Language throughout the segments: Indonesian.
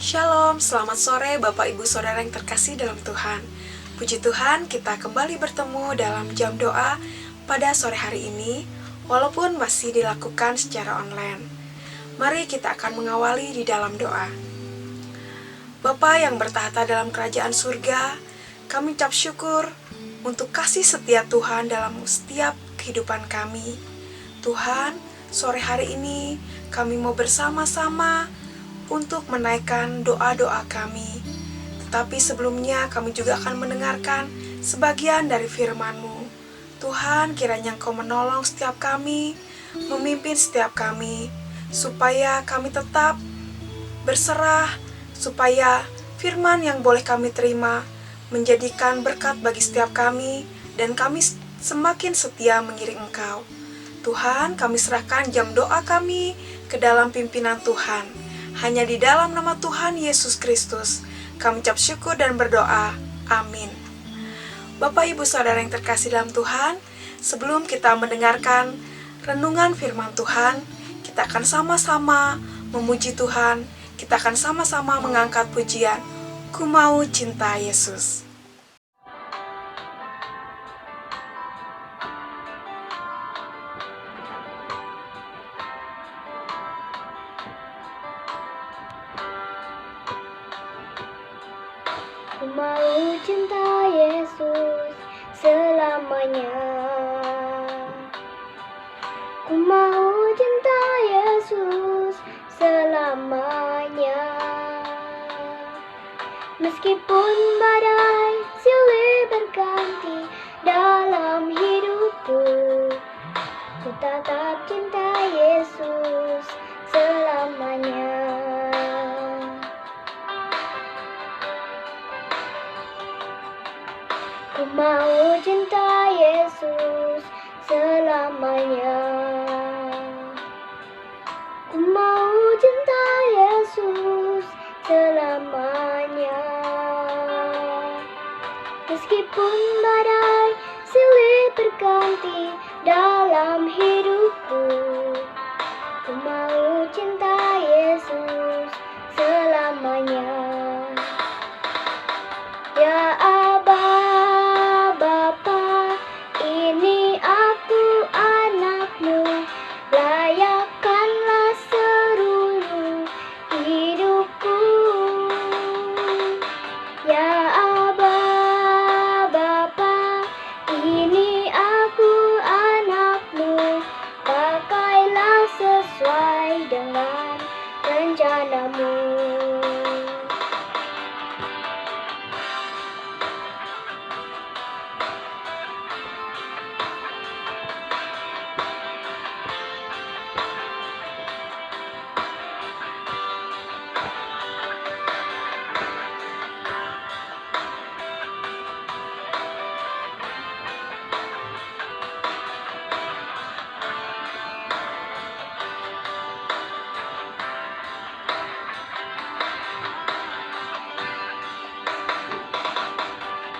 Shalom, selamat sore Bapak Ibu Saudara yang terkasih dalam Tuhan. Puji Tuhan, kita kembali bertemu dalam jam doa pada sore hari ini, walaupun masih dilakukan secara online. Mari kita akan mengawali di dalam doa. Bapa yang bertahta dalam kerajaan surga, kami ucap syukur untuk kasih setia Tuhan dalam setiap kehidupan kami. Tuhan, sore hari ini kami mau bersama-sama untuk menaikkan doa-doa kami. Tetapi sebelumnya kami juga akan mendengarkan sebagian dari firman-Mu. Tuhan, kiranya Engkau menolong setiap kami, memimpin setiap kami, supaya kami tetap berserah, supaya firman yang boleh kami terima menjadikan berkat bagi setiap kami, dan kami semakin setia mengiring Engkau. Tuhan, kami serahkan jam doa kami ke dalam pimpinan Tuhan. Hanya di dalam nama Tuhan Yesus Kristus, kami ucap syukur dan berdoa. Amin. Bapak Ibu Saudara yang terkasih dalam Tuhan, sebelum kita mendengarkan renungan firman Tuhan, kita akan sama-sama memuji Tuhan. Kita akan sama-sama mengangkat pujian, Ku Mau Cinta Yesus. Ku mau cinta Yesus selamanya. Ku mau cinta Yesus selamanya. Meskipun badai silih berganti dalam hidupku, ku tetap cinta Yesus selamanya. Ku mau cinta Yesus selamanya. Ku mau cinta Yesus selamanya. Meskipun badai silih berganti dalam hidupku, ku mau cinta Yesus selamanya. Ya Aba, Bapa, ini aku anak-Mu, layakkanlah seluruh hidupku. Ya Aba, Bapa, ini aku anak-Mu, pakailah sesuai dengan rencana-Mu.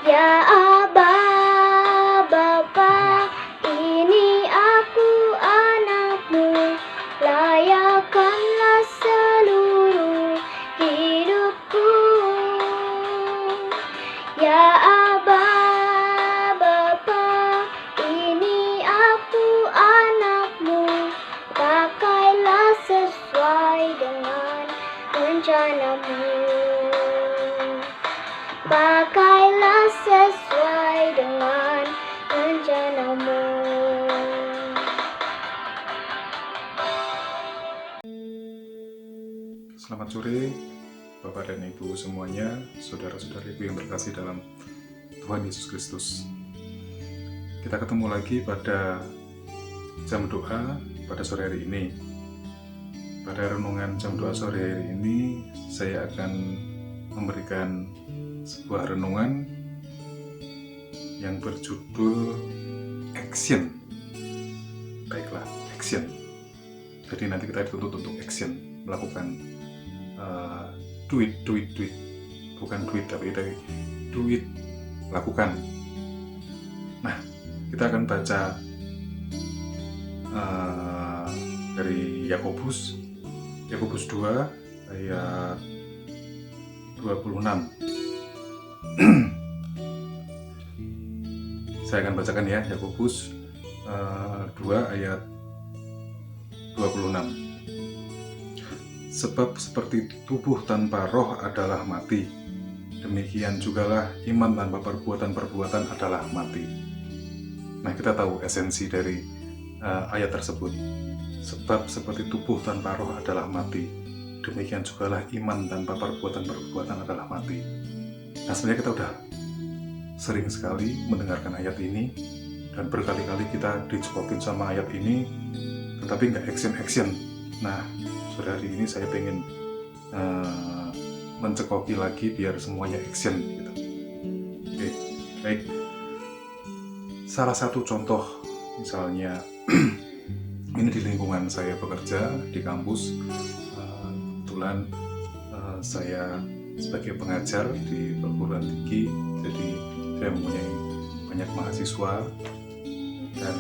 Ya Aba, Bapa, ini aku anak-Mu, layakkanlah seluruh hidupku. Ya Aba, Bapa, ini aku anak-Mu, pakailah sesuai dengan rencana-Mu. Pakailah sesuai dengan rencana-Mu. Selamat sore Bapak dan Ibu semuanya, saudara-saudariku yang terkasih dalam Tuhan Yesus Kristus. Kita ketemu lagi pada jam doa pada sore hari ini. Pada renungan jam doa sore hari ini, saya akan memberikan sebuah renungan yang berjudul Action. Baiklah, action. Jadi nanti kita dituntut untuk action, melakukan do it. Bukan duit, tapi dari do it, lakukan. Nah, kita akan baca dari Yakobus 2 ayat 26. Saya akan bacakan ya, Yakobus 2 ayat 26. Sebab seperti tubuh tanpa roh adalah mati, demikian jugalah iman tanpa perbuatan-perbuatan adalah mati. Nah, kita tahu esensi dari ayat tersebut. Sebab seperti tubuh tanpa roh adalah mati, demikian jugalah iman tanpa perbuatan-perbuatan adalah mati. Nah, sebenarnya kita udah sering sekali mendengarkan ayat ini, dan berkali-kali kita dicukupin sama ayat ini, tetapi nggak action. Nah, sore hari ini saya pengen mencekoki lagi biar semuanya action gitu. Oke, baik. Salah satu contoh misalnya ini di lingkungan saya bekerja di kampus, kebetulan saya sebagai pengajar di perguruan tinggi, jadi saya mempunyai banyak mahasiswa, dan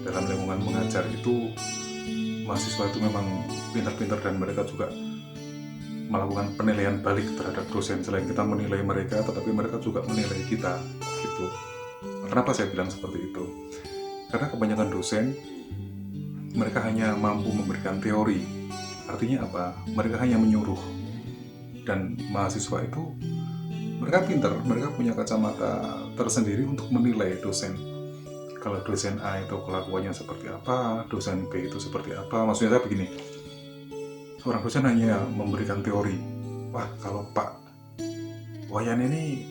dalam lingkungan mengajar itu mahasiswa itu memang pintar-pintar, dan mereka juga melakukan penilaian balik terhadap dosen. Selain kita menilai mereka, tetapi mereka juga menilai kita gitu. Kenapa saya bilang seperti itu? Karena kebanyakan dosen mereka hanya mampu memberikan teori. Artinya apa? Mereka hanya menyuruh. Dan mahasiswa itu mereka pintar, mereka punya kacamata tersendiri untuk menilai dosen. Kalau dosen A itu kelakuannya seperti apa, dosen B itu seperti apa. Maksudnya saya begini, seorang dosen hanya memberikan teori. Wah, kalau Pak Wayan ini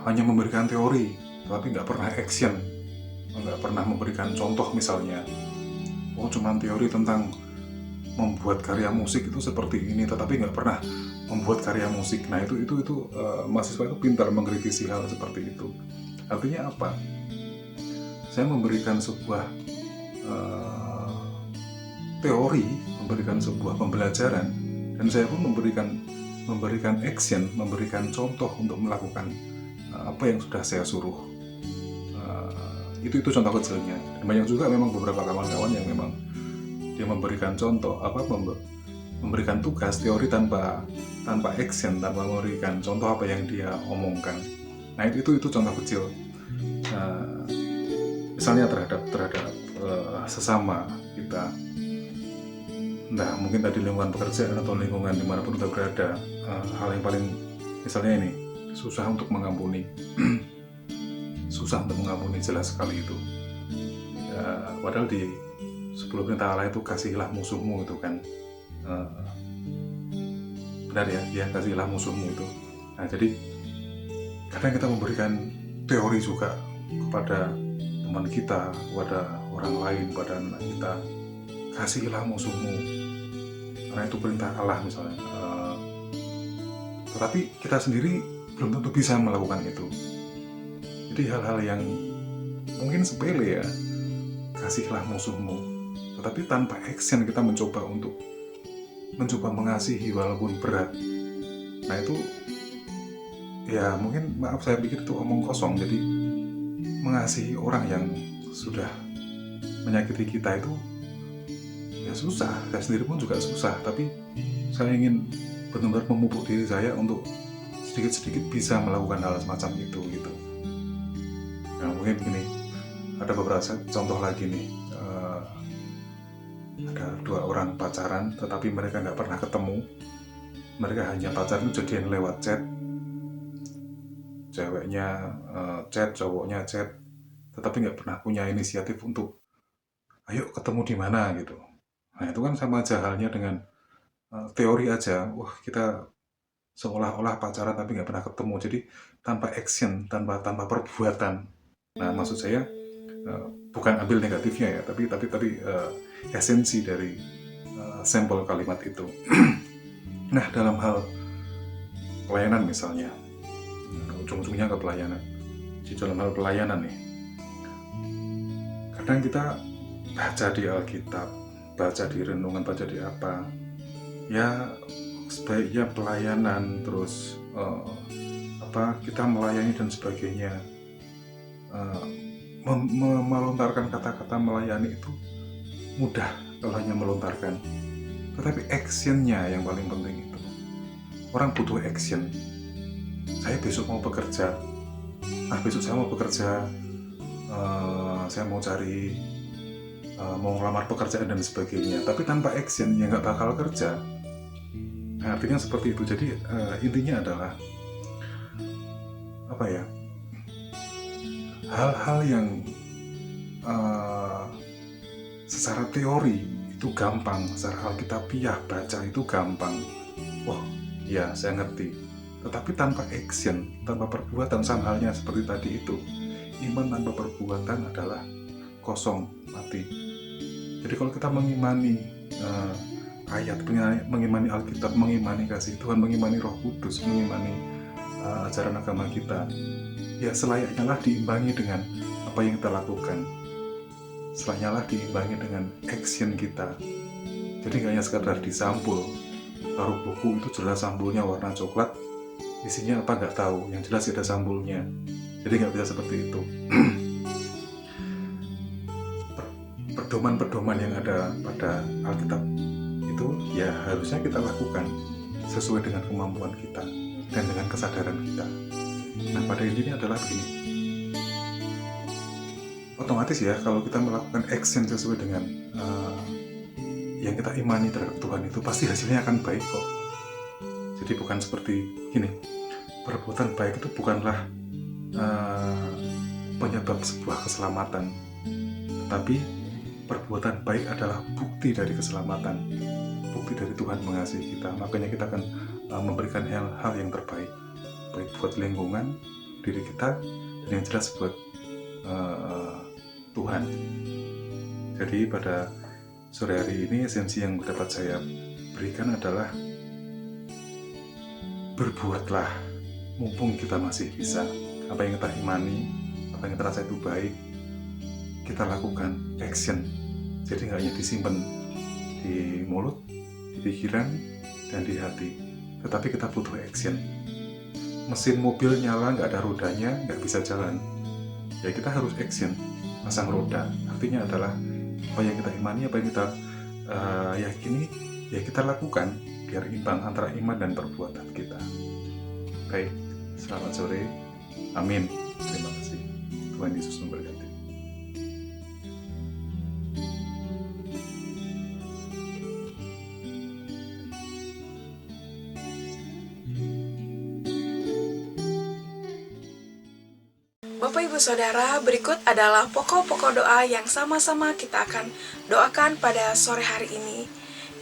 hanya memberikan teori, tapi nggak pernah action, nggak pernah memberikan contoh misalnya. Oh, cuma teori tentang membuat karya musik itu seperti ini, tetapi nggak pernah membuat karya musik. Nah, itu mahasiswa itu pintar mengkritisi hal seperti itu. Artinya apa? Saya memberikan sebuah teori, memberikan sebuah pembelajaran, dan saya pun memberikan action, memberikan contoh untuk melakukan apa yang sudah saya suruh. Itu contoh kecilnya. Dan banyak juga memang beberapa kawan-kawan yang memang dia memberikan contoh, memberikan tugas teori tanpa action, tanpa memberikan contoh apa yang dia omongkan. Nah, itu contoh kecil. Misalnya terhadap sesama kita, nah mungkin tadi lingkungan pekerjaan atau lingkungan dimanapun kita berada, hal yang paling misalnya ini, susah untuk mengampuni. Susah untuk mengampuni, jelas sekali itu. Padahal di 10 perintah Allah itu kasihilah musuhmu itu kan, benar ya, kasihilah musuhmu itu. Nah, jadi kadang kita memberikan teori juga kepada teman kita, kepada orang lain, pada anak kita, kasihilah musuhmu, karena itu perintah Allah misalnya. Tetapi kita sendiri belum tentu bisa melakukan itu. Jadi hal-hal yang mungkin sepele ya, kasihilah musuhmu, tetapi tanpa action kita mencoba mengasihi walaupun berat. Nah, itu ya mungkin, maaf saya pikir itu omong kosong. Jadi mengasihi orang yang sudah menyakiti kita itu ya susah. Saya sendiri pun juga susah, tapi saya ingin benar-benar memupuk diri saya untuk sedikit-sedikit bisa melakukan hal semacam itu gitu. Nah, mungkin gini, ada beberapa contoh lagi nih. Ada 2 orang pacaran, tetapi mereka nggak pernah ketemu. Mereka hanya pacaran jadian lewat chat. Ceweknya chat, cowoknya chat, tetapi nggak pernah punya inisiatif untuk ayo ketemu di mana gitu. Nah, itu kan sama aja halnya dengan teori aja. Wah, kita seolah-olah pacaran tapi nggak pernah ketemu. Jadi tanpa action, tanpa perbuatan. Nah, maksud saya bukan ambil negatifnya ya, tapi esensi dari sampel kalimat itu. Nah, dalam hal pelayanan misalnya, ujung-ujungnya ke pelayanan. Di dalam hal pelayanan nih, kadang kita baca di Alkitab, baca di renungan, baca di apa, ya sebaiknya pelayanan, terus kita melayani dan sebagainya. Melontarkan kata-kata melayani itu mudah kalau hanya melontarkan, tetapi actionnya yang paling penting itu. orang butuh action. Saya besok mau bekerja, besok saya mau bekerja, saya mau cari, mau ngelamar pekerjaan dan sebagainya. Tapi tanpa action ya nggak bakal kerja. Nah, artinya seperti itu. Jadi intinya adalah apa ya? Hal-hal yang secara teori itu gampang, secara alkitabiah baca itu gampang. Oh ya, saya ngerti. Tetapi tanpa action, tanpa perbuatan, sama halnya seperti tadi itu. Iman tanpa perbuatan adalah kosong, mati. Jadi kalau kita mengimani ayat, mengimani Alkitab, mengimani kasih Tuhan, mengimani Roh Kudus, mengimani ajaran agama kita, ya selayaknya lah diimbangi dengan apa yang kita lakukan. Selayaknya lah diimbangi dengan action kita. Jadi nggak hanya sekadar disampul. Taruh buku itu jelas sampulnya warna coklat, isinya apa nggak tahu, yang jelas ada sampulnya. Jadi nggak bisa seperti itu. Pedoman-pedoman yang ada pada Alkitab itu ya harusnya kita lakukan sesuai dengan kemampuan kita dan dengan kesadaran kita. Nah, pada intinya adalah begini. Otomatis ya, kalau kita melakukan action sesuai dengan yang kita imani terhadap Tuhan, itu pasti hasilnya akan baik kok. Jadi bukan seperti gini, perbuatan baik itu bukanlah penyebab sebuah keselamatan, tetapi perbuatan baik adalah bukti dari keselamatan, bukti dari Tuhan mengasihi kita. Makanya kita akan memberikan hal-hal yang terbaik, baik buat lingkungan, diri kita, dan yang jelas buat Tuhan. Jadi pada sore hari ini esensi yang dapat saya berikan adalah berbuatlah mumpung kita masih bisa. Apa yang kita imani, apa yang kita rasa itu baik, kita lakukan action. Jadi nggak hanya disimpan di mulut, di pikiran, dan di hati, tetapi kita butuh action. Mesin mobil nyala nggak ada rodanya, nggak bisa jalan. Ya kita harus action, pasang roda. Artinya adalah apa yang kita imani, apa yang kita yakini, ya kita lakukan biar imbang antara iman dan perbuatan kita. Baik, selamat sore. Amin. Terima kasih. Tuhan Yesus memberkati. Bapak Ibu Saudara, berikut adalah pokok-pokok doa yang sama-sama kita akan doakan pada sore hari ini.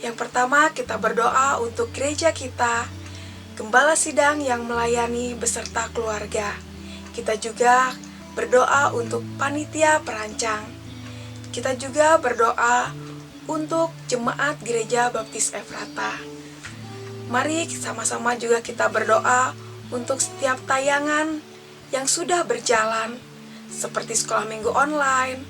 Yang pertama, kita berdoa untuk gereja kita, gembala sidang yang melayani beserta keluarga. Kita juga berdoa untuk panitia perancang. Kita juga berdoa untuk jemaat Gereja Baptis Efrata. Mari sama-sama juga kita berdoa untuk setiap tayangan yang sudah berjalan, seperti sekolah minggu online,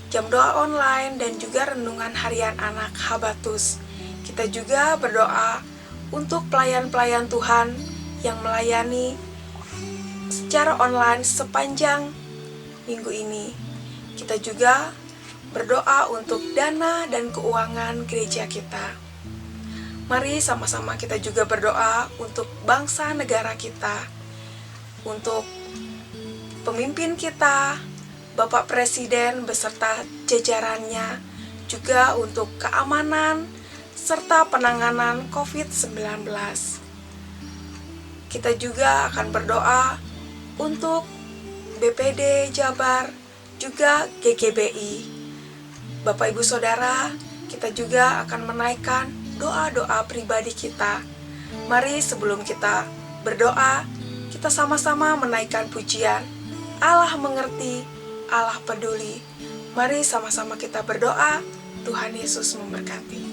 jam doa online, dan juga renungan harian anak Habatus. Kita juga berdoa untuk pelayan-pelayan Tuhan yang melayani secara online sepanjang minggu ini. Kita juga berdoa untuk dana dan keuangan gereja kita. Mari sama-sama kita juga berdoa untuk bangsa negara kita, untuk pemimpin kita, Bapak Presiden beserta jajarannya, juga untuk keamanan serta penanganan COVID-19. Kita juga akan berdoa untuk BPD Jabar, juga GGBI. Bapak Ibu Saudara, kita juga akan menaikkan doa-doa pribadi kita. Mari sebelum kita berdoa, kita sama-sama menaikkan pujian. Allah mengerti, Allah peduli. Mari sama-sama kita berdoa. Tuhan Yesus memberkati.